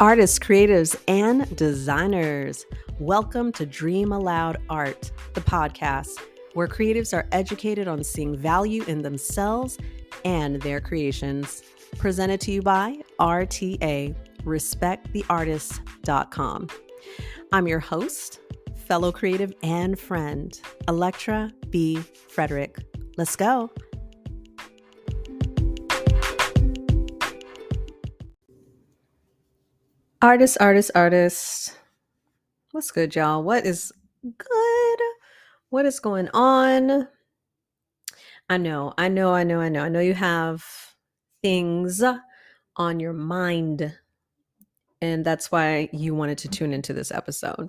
Artists, creatives, and designers, welcome to Dream Aloud Art, the podcast where creatives are educated on seeing value in themselves and their creations. Presented to you by RTA, respecttheartist.com. I'm your host, fellow creative and friend, Electra B. Frederick. Let's go. Artists. What's good, y'all? What is good? What is going on? I know you have things on your mind, and that's why you wanted to tune into this episode.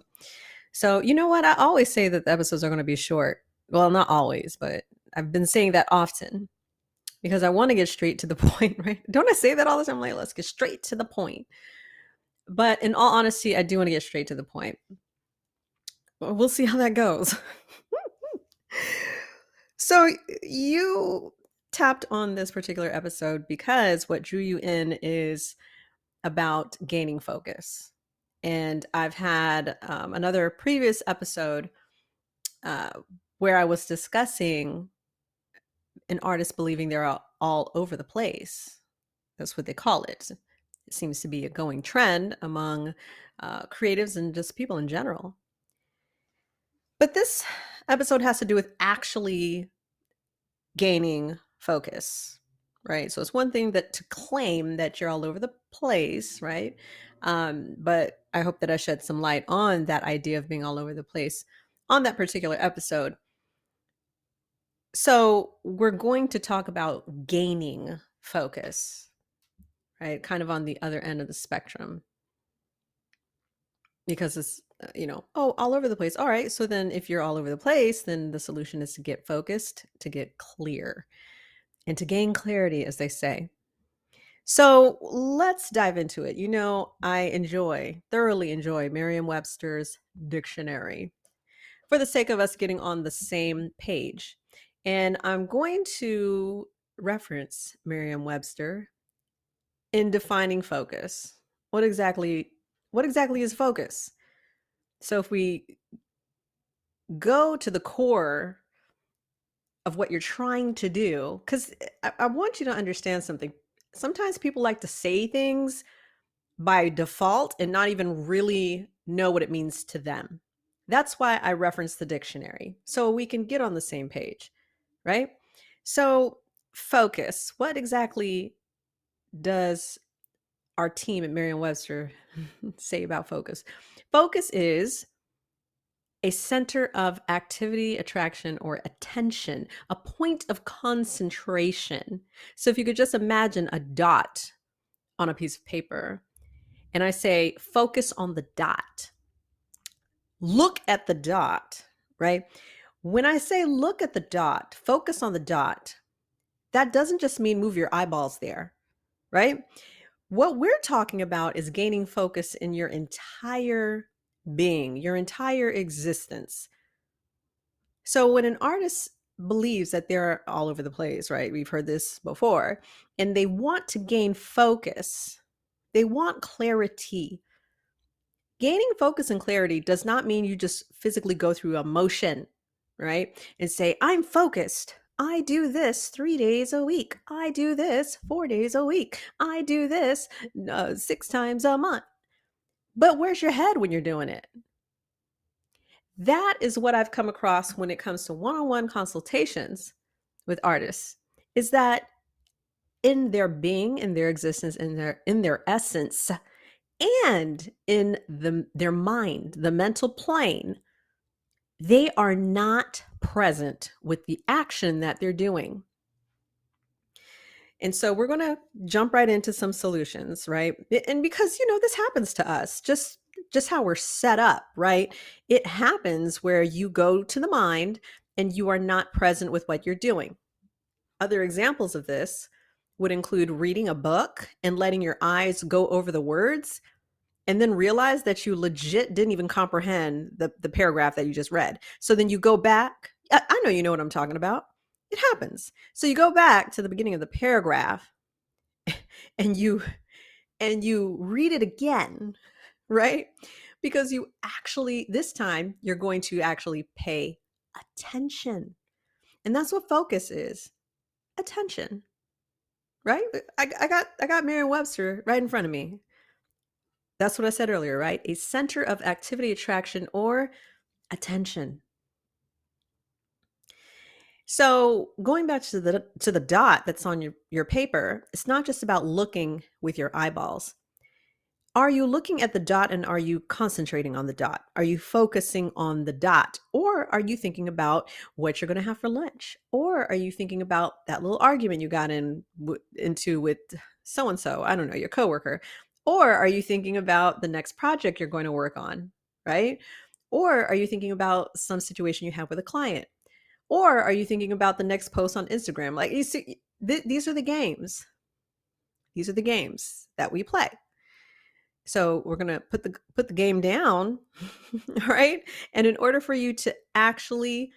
So, you know what? I always say that the episodes are going to be short. Well, not always, but I've been saying that often because I want to get straight to the point, right? Don't I say that all the time? I'm like, let's get straight to the point. But in all honesty, I do want to get straight to the point. We'll see how that goes. So you tapped on this particular episode because what drew you in is about gaining focus. And I've had another previous episode where I was discussing an artist believing they're all over the place. That's what they call it. It seems to be a going trend among creatives and just people in general. But this episode has to do with actually gaining focus, right? So it's one thing that to claim that you're all over the place, right? But I hope that I shed some light on that idea of being all over the place on that particular episode. So we're going to talk about gaining focus, right? Kind of on the other end of the spectrum. Because it's, all over the place. All right. So then if you're all over the place, then the solution is to get focused, to get clear, and to gain clarity, as they say. So let's dive into it. I thoroughly enjoy Merriam-Webster's dictionary for the sake of us getting on the same page. And I'm going to reference Merriam-Webster in defining focus. What exactly is focus? So if we go to the core of what you're trying to do, because I want you to understand something. Sometimes people like to say things by default and not even really know what it means to them. That's why I reference the dictionary, so we can get on the same page, right? So focus, what exactly does our team at Merriam-Webster say about focus? Focus is a center of activity, attraction, or attention, a point of concentration. So if you could just imagine a dot on a piece of paper, and I say, focus on the dot. Look at the dot, right? When I say look at the dot, focus on the dot, that doesn't just mean move your eyeballs there, right? What we're talking about is gaining focus in your entire being, your entire existence. So when an artist believes that they're all over the place, right? We've heard this before, and they want to gain focus. They want clarity. Gaining focus and clarity does not mean you just physically go through a motion, right? And say, I'm focused. I do this 3 days a week. I do this 4 days a week. I do this 6 times a month. But where's your head when you're doing it? That is what I've come across when it comes to one-on-one consultations with artists, is that in their being, in their existence, in their essence, and in their mind, the mental plane, they are not present with the action that they're doing. And so we're going to jump right into some solutions, right? And because, this happens to us, just how we're set up, right? It happens where you go to the mind and you are not present with what you're doing. Other examples of this would include reading a book and letting your eyes go over the words and then realize that you legit didn't even comprehend the paragraph that you just read. So then you go back. I know you know what I'm talking about. It happens. So you go back to the beginning of the paragraph and you and you read it again, right? Because you actually, this time, you're going to actually pay attention. And that's what focus is, attention, right? I got Merriam-Webster right in front of me. That's what I said earlier, right? A center of activity, attraction, or attention. So going back to the dot that's on your paper, it's not just about looking with your eyeballs. Are you looking at the dot and are you concentrating on the dot? Are you focusing on the dot? Or are you thinking about what you're going to have for lunch? Or are you thinking about that little argument you got into with so and so, I don't know, your coworker? Or are you thinking about the next project you're going to work on, right? Or are you thinking about some situation you have with a client? Or are you thinking about the next post on Instagram? Like you see, these are the games. These are the games that we play. So we're going to put the game down, right? And in order for you to actually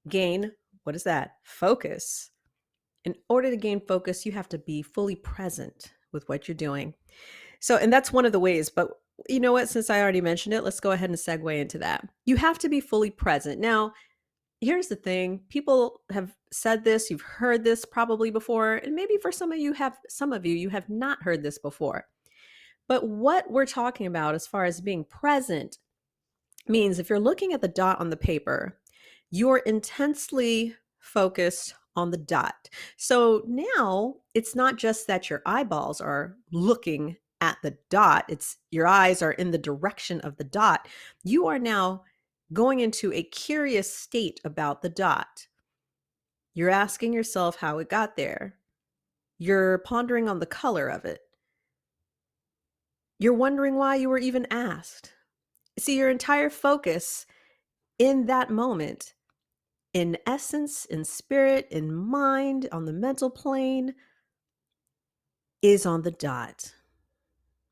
gain, what is that? Focus. In order to gain focus, you have to be fully present with what you're doing. So, and that's one of the ways, but you know what? Since I already mentioned it, let's go ahead and segue into that. You have to be fully present. Now, here's the thing. People have said this, you've heard this probably before, and maybe for some of you you have not heard this before. But what we're talking about as far as being present means if you're looking at the dot on the paper, you're intensely focused on the dot. So now it's not just that your eyeballs are looking at the dot, it's your eyes are in the direction of the dot. You are now going into a curious state about the dot. You're asking yourself how it got there. You're pondering on the color of it. You're wondering why you were even asked. See, your entire focus in that moment, in essence, in spirit, in mind, on the mental plane, is on the dot.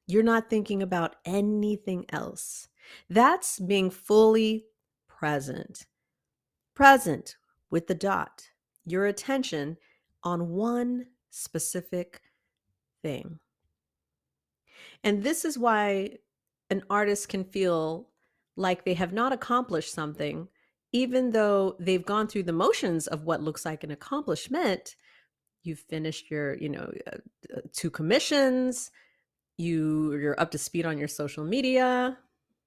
You're not thinking about anything else. That's being fully present. Present with the dot. Your attention on one specific thing. And this is why an artist can feel like they have not accomplished something, even though they've gone through the motions of what looks like an accomplishment. You've finished your, 2 commissions, you're up to speed on your social media,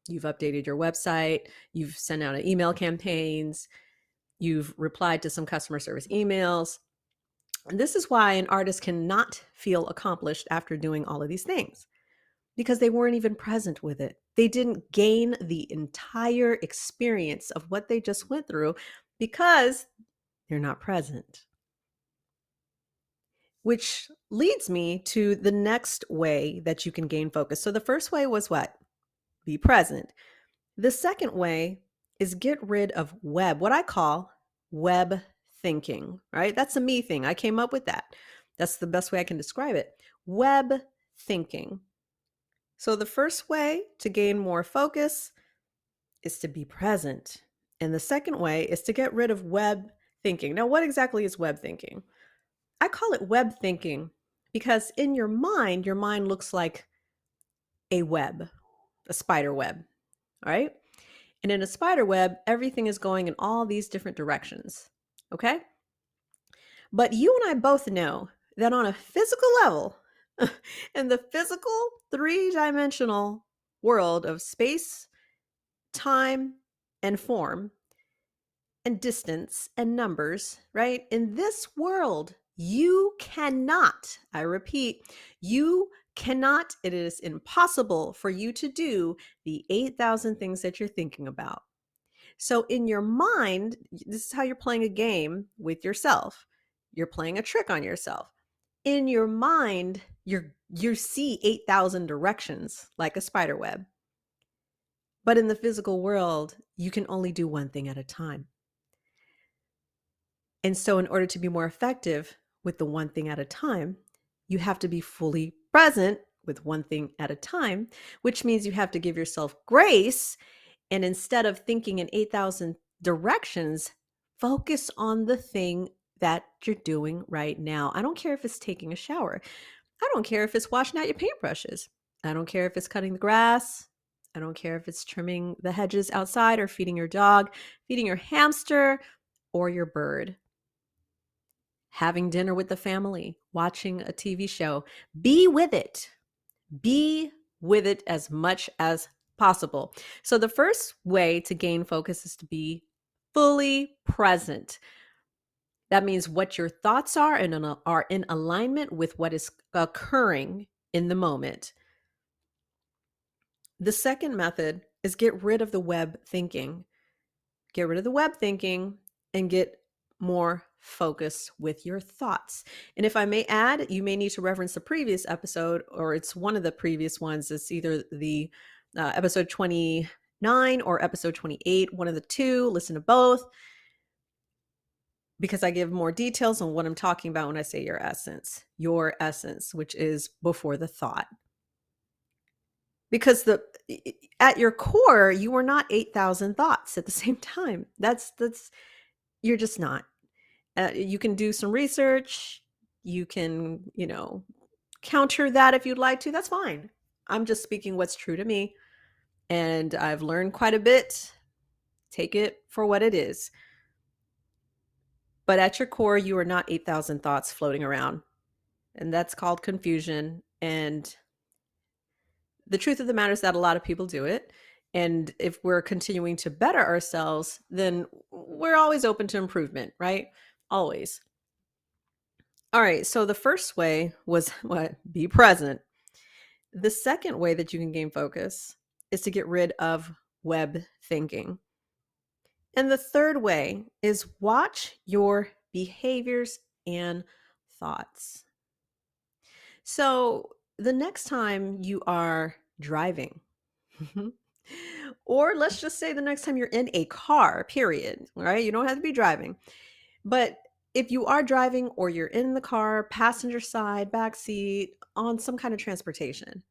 you've updated your website, you've sent out email campaigns, you've replied to some customer service emails. And this is why an artist cannot feel accomplished after doing all of these things, because they weren't even present with it. They didn't gain the entire experience of what they just went through because they're not present. Which leads me to the next way that you can gain focus. So the first way was what? Be present. The second way is get rid of what I call web thinking, right? That's a me thing. I came up with that. That's the best way I can describe it. Web thinking. So the first way to gain more focus is to be present. And the second way is to get rid of web thinking. Now, what exactly is web thinking? I call it web thinking because in your mind looks like a web, a spider web, all right? And in a spider web, everything is going in all these different directions, okay? But you and I both know that on a physical level, in the physical 3-dimensional world of space, time, and form, and distance and numbers, right? In this world, you cannot, I repeat, you cannot, it is impossible for you to do the 8,000 things that you're thinking about. So in your mind, this is how you're playing a game with yourself. You're playing a trick on yourself. In your mind, you see 8,000 directions like a spider web. But in the physical world, you can only do one thing at a time. And so in order to be more effective with the one thing at a time, you have to be fully present with one thing at a time, which means you have to give yourself grace. And instead of thinking in 8,000 directions, focus on the thing that you're doing right now. I don't care if it's taking a shower. I don't care if it's washing out your paintbrushes. I don't care if it's cutting the grass. I don't care if it's trimming the hedges outside or feeding your dog, feeding your hamster or your bird. Having dinner with the family, watching a TV show. Be with it. Be with it as much as possible. So, the first way to gain focus is to be fully present. That means what your thoughts are and are in alignment with what is occurring in the moment. The second method is get rid of the web thinking. Get rid of the web thinking and get more focused with your thoughts. And if I may add, you may need to reference the previous episode, or it's one of the previous ones. It's either the episode 29 or episode 28, one of the two. Listen to both because I give more details on what I'm talking about when I say your essence, which is before the thought. Because at your core, you are not 8,000 thoughts at the same time. That's you're just not. You can do some research. You can, counter that if you'd like to. That's fine. I'm just speaking what's true to me. And I've learned quite a bit. Take it for what it is. But at your core, you are not 8,000 thoughts floating around. And that's called confusion. And the truth of the matter is that a lot of people do it. And if we're continuing to better ourselves, then we're always open to improvement, right? Always. All right. So the first way was what? Be present. The second way that you can gain focus is to get rid of web thinking. And the third way is watch your behaviors and thoughts. So the next time you are driving, or let's just say the next time you're in a car, period, right? You don't have to be driving. But if you are driving or you're in the car, passenger side, back seat, on some kind of transportation,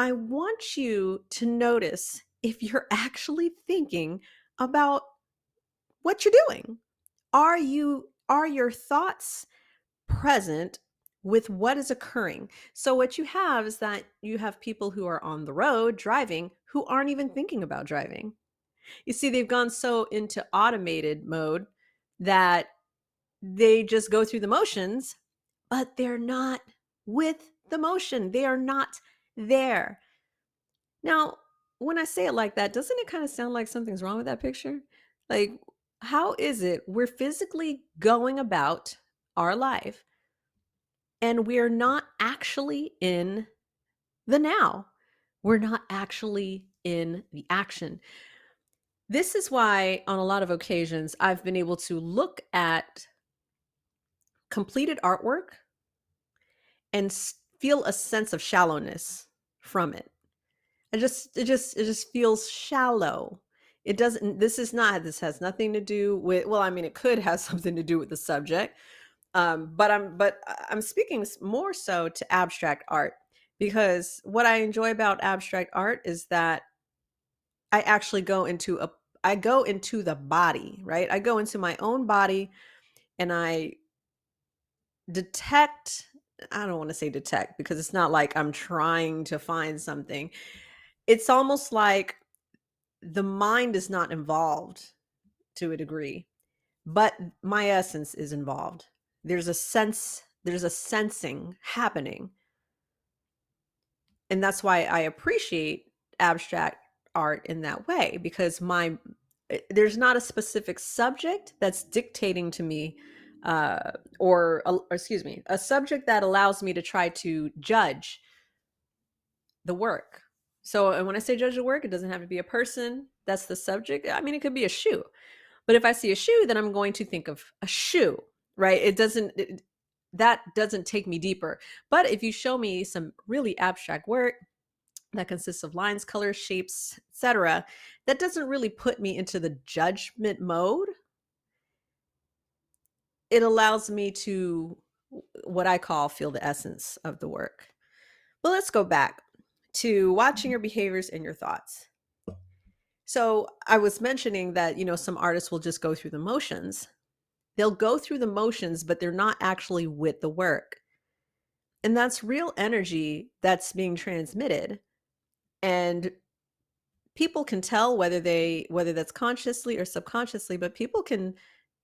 I want you to notice if you're actually thinking about what you're doing. Are your thoughts present with what is occurring? So what you have is that you have people who are on the road driving who aren't even thinking about driving. You see, they've gone so into automated mode that they just go through the motions, but they're not with the motion. They are not there. Now, when I say it like that, doesn't it kind of sound like something's wrong with that picture? Like, how is it we're physically going about our life and we're not actually in the now? We're not actually in the action. This is why, on a lot of occasions, I've been able to look at completed artwork and feel a sense of shallowness from it. It just feels shallow. It doesn't, this has nothing to do with, well, I mean, it could have something to do with the subject. But I'm speaking more so to abstract art, because what I enjoy about abstract art is that I actually I go into the body, right? I go into my own body and I detect, I don't want to say detect because it's not like I'm trying to find something. It's almost like the mind is not involved to a degree, but my essence is involved. There's a sensing happening. And that's why I appreciate abstract art in that way, because there's not a specific subject that's dictating to me, or excuse me, a subject that allows me to try to judge the work. So, and when I say judge the work, it doesn't have to be a person that's the subject. I mean, it could be a shoe. But if I see a shoe, then I'm going to think of a shoe, right? That doesn't take me deeper. But if you show me some really abstract work that consists of lines, colors, shapes, etc., that doesn't really put me into the judgment mode. It allows me to, what I call, feel the essence of the work. But let's go back to watching your behaviors and your thoughts. So I was mentioning that, some artists will just go through the motions. They'll go through the motions, but they're not actually with the work. And that's real energy that's being transmitted. And people can tell whether that's consciously or subconsciously, but people can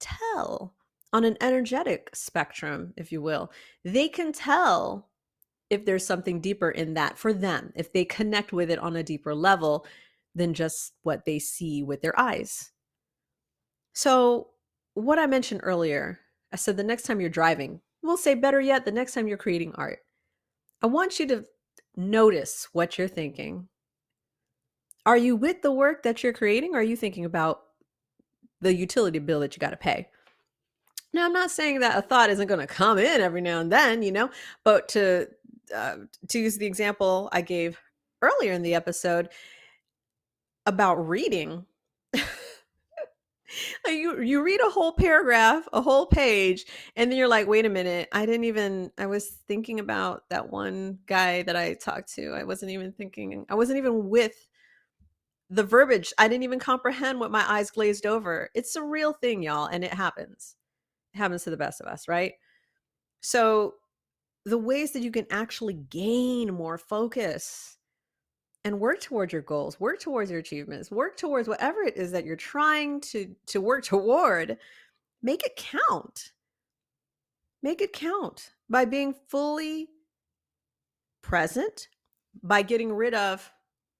tell on an energetic spectrum, if you will. They can tell if there's something deeper in that for them, if they connect with it on a deeper level than just what they see with their eyes. So, what I mentioned earlier, I said the next time you're driving, we'll say better yet, the next time you're creating art, I want you to notice what you're thinking. Are you with the work that you're creating, or are you thinking about the utility bill that you got to pay? Now, I'm not saying that a thought isn't going to come in every now and then, but uh, to use the example I gave earlier in the episode about reading, you read a whole paragraph, a whole page, and then you're like, wait a minute, I was thinking about that one guy that I talked to. I wasn't even with the verbiage. I didn't even comprehend what my eyes glazed over. It's a real thing, y'all, and it happens. It happens to the best of us, right? So the ways that you can actually gain more focus and work towards your goals, work towards your achievements, work towards whatever it is that you're trying to work toward, make it count. Make it count by being fully present, by getting rid of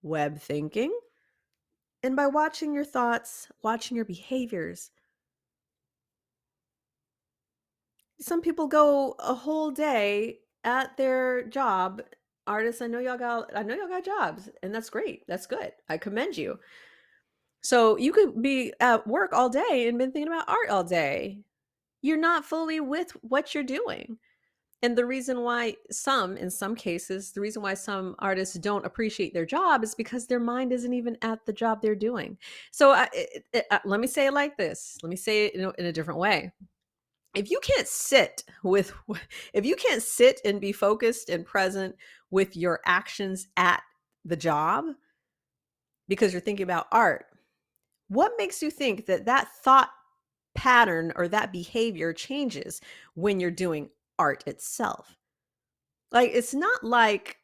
web thinking, and by watching your thoughts, watching your behaviors. Some people go a whole day at their job. Artists, I know y'all got jobs, and that's great. That's good. I commend you. So you could be at work all day and been thinking about art all day. You're not fully with what you're doing. And the reason why in some cases, the reason why some artists don't appreciate their job is because their mind isn't even at the job they're doing. So let me say it like this. Let me say it in a different way. If you can't sit with, if you can't sit and be focused and present with your actions at the job because you're thinking about art, what makes you think that that thought pattern or that behavior changes when you're doing art itself? Like, it's not like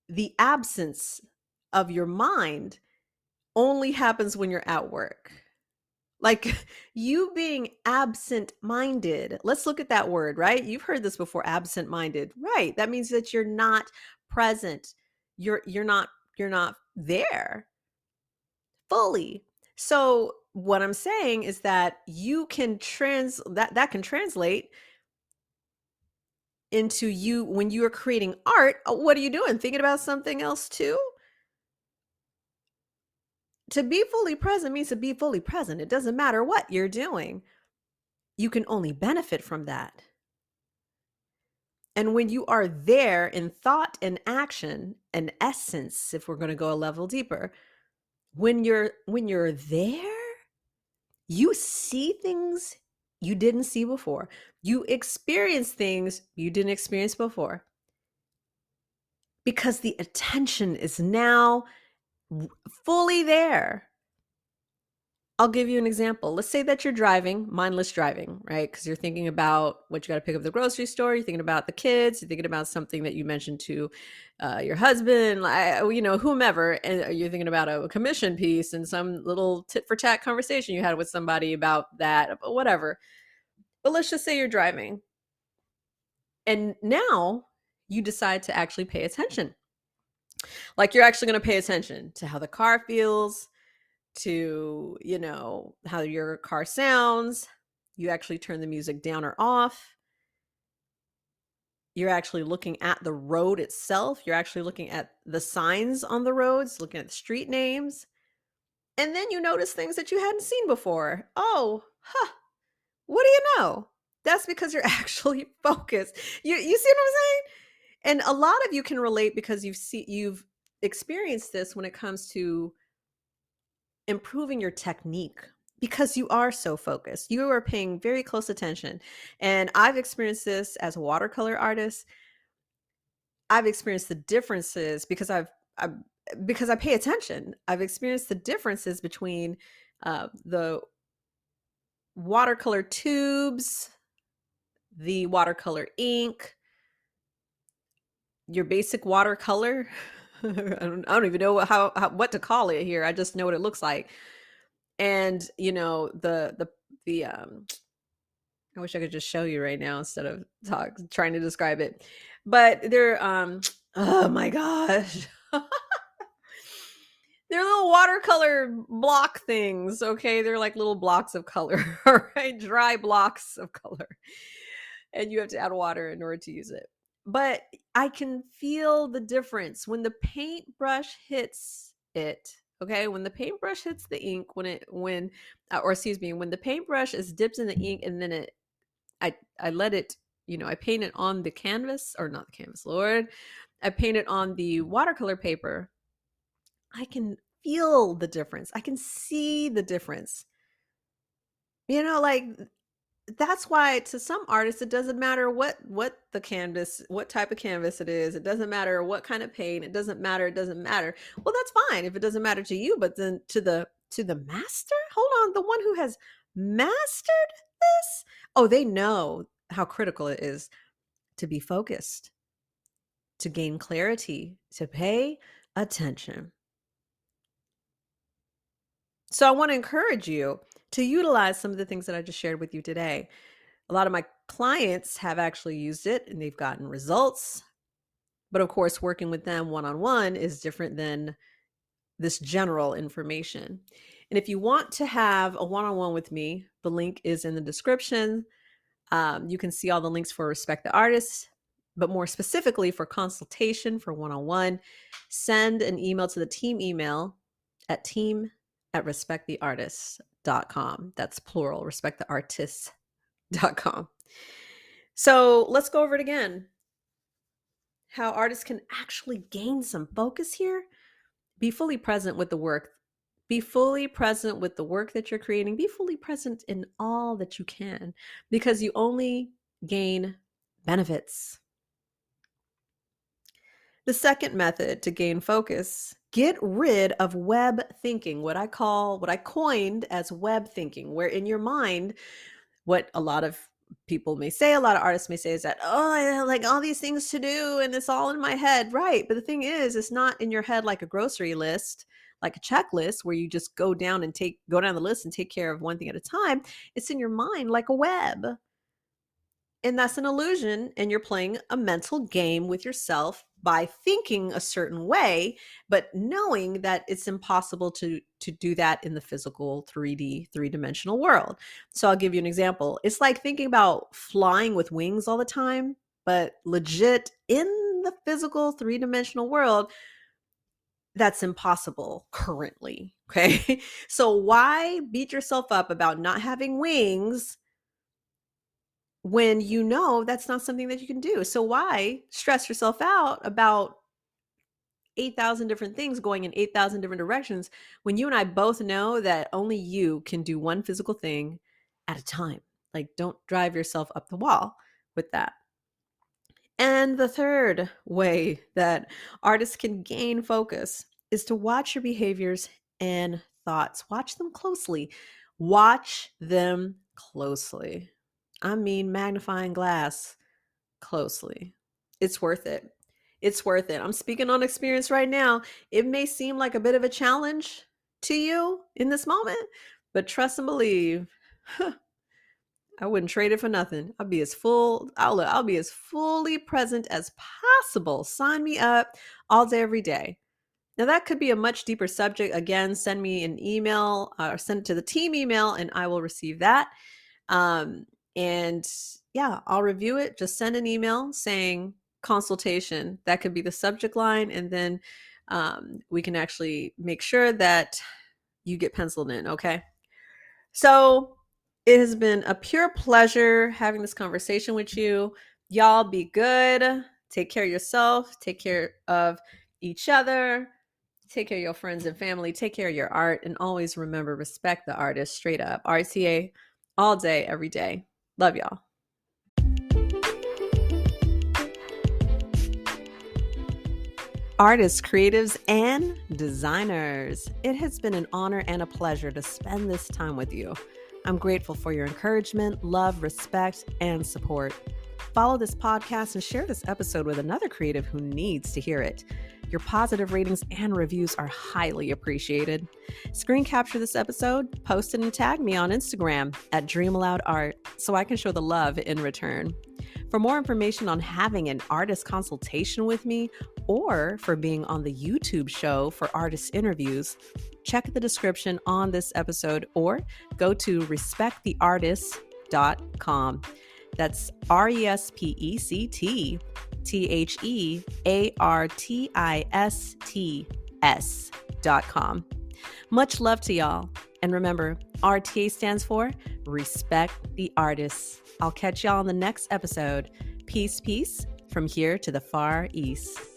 the absence of your mind only happens when you're at work. Like, you being absent minded, let's look at that word, right? You've heard this before, absent minded, right? That means that you're not present. You're not there fully. So what I'm saying is that you can that can translate into you when you are creating art. What are you doing? Thinking about something else too? To be fully present means to be fully present. It doesn't matter what you're doing. You can only benefit from that. And when you are there in thought and action and essence, if we're going to go a level deeper, when you're there, you see things you didn't see before. You experience things you didn't experience before. Because the attention is now fully there. I'll give you an example. Let's say that you're driving, mindless driving, right? Because you're thinking about what you got to pick up at the grocery store. You're thinking about the kids. You're thinking about something that you mentioned to your husband, whomever. And you're thinking about a commission piece and some little tit for tat conversation you had with somebody about that, whatever. But let's just say you're driving. And now you decide to actually pay attention. Like, you're actually going to pay attention to how the car feels, to, how your car sounds. You actually turn the music down or off. You're actually looking at the road itself. You're actually looking at the signs on the roads, looking at the street names. And then you notice things that you hadn't seen before. Oh, what do you know? That's because you're actually focused. You see what I'm saying? And a lot of you can relate because you've experienced this when it comes to improving your technique, because you are so focused. You are paying very close attention. And I've experienced this as a watercolor artist. I've experienced the differences because because I pay attention. I've experienced the differences between the watercolor tubes, the watercolor ink, your basic watercolor. I don't even know what to call it here. I just know what it looks like. And the I wish I could just show you right now instead of trying to describe it. But they're oh my gosh. They're little watercolor block things, okay? They're like little blocks of color, all right? Dry blocks of color. And you have to add water in order to use it. But I can feel the difference when the paintbrush hits it. Okay, when the paintbrush hits the ink, when the paintbrush is dipped in the ink, and then I let it, I paint it on the canvas, or not the canvas, Lord, I paint it on the watercolor paper. I can feel the difference. I can see the difference. Like that's why to some artists it doesn't matter what type of canvas it is. It doesn't matter what kind of paint. It doesn't matter. Well, that's fine if it doesn't matter to you, but then to the master, hold on, the one who has mastered this, oh, they know how critical it is to be focused, to gain clarity, to pay attention. So I want to encourage you to utilize some of the things that I just shared with you today. A lot of my clients have actually used it and they've gotten results. But of course, working with them one-on-one is different than this general information. And if you want to have a one-on-one with me, the link is in the description. You can see all the links for Respect the Artist, but more specifically for consultation for one-on-one, send an email to the team email at team@respecttheartist.com. That's plural, respecttheartists.com. So let's go over it again. How artists can actually gain some focus here. Be fully present with the work. Be fully present with the work that you're creating. Be fully present in all that you can, because you only gain benefits. The second method to gain focus: get rid of web thinking, what I coined as web thinking, where in your mind, what a lot of people may say, a lot of artists may say, is that, oh, I have like all these things to do and it's all in my head. Right. But the thing is, it's not in your head like a grocery list, like a checklist where you just go down the list and take care of one thing at a time. It's in your mind like a web. And that's an illusion. And you're playing a mental game with yourself by thinking a certain way, but knowing that it's impossible to do that in the physical 3D, three-dimensional world. So I'll give you an example. It's like thinking about flying with wings all the time, but legit in the physical three-dimensional world, that's impossible currently. Okay. So why beat yourself up about not having wings when you know that's not something that you can do? So why stress yourself out about 8,000 different things going in 8,000 different directions when you and I both know that only you can do one physical thing at a time? Like, don't drive yourself up the wall with that. And the third way that artists can gain focus is to watch your behaviors and thoughts. Watch them closely. Watch them closely. I mean, magnifying glass closely. It's worth it. It's worth it. I'm speaking on experience right now. It may seem like a bit of a challenge to you in this moment, but trust and believe, I wouldn't trade it for nothing. I'll be as fully present as possible. Sign me up all day, every day. Now that could be a much deeper subject. Again, send me an email or send it to the team email and I will receive that. And yeah, I'll review it. Just send an email saying consultation. That could be the subject line. And then we can actually make sure that you get penciled in. Okay. So it has been a pure pleasure having this conversation with you. Y'all be good. Take care of yourself. Take care of each other. Take care of your friends and family. Take care of your art. And always remember, respect the artist. Straight up. RTA all day, every day. Love y'all. Artists, creatives, and designers, it has been an honor and a pleasure to spend this time with you. I'm grateful for your encouragement, love, respect, and support. Follow this podcast and share this episode with another creative who needs to hear it. Your positive ratings and reviews are highly appreciated. Screen capture this episode, post it and tag me on Instagram at DreamAloudArt so I can show the love in return. For more information on having an artist consultation with me or for being on the YouTube show for artist interviews, check the description on this episode or go to respecttheartist.com. That's RESPECTHEARTISTS.com. Much love to y'all. And remember, RTA stands for Respect the Artists. I'll catch y'all on the next episode. Peace, peace from here to the Far East.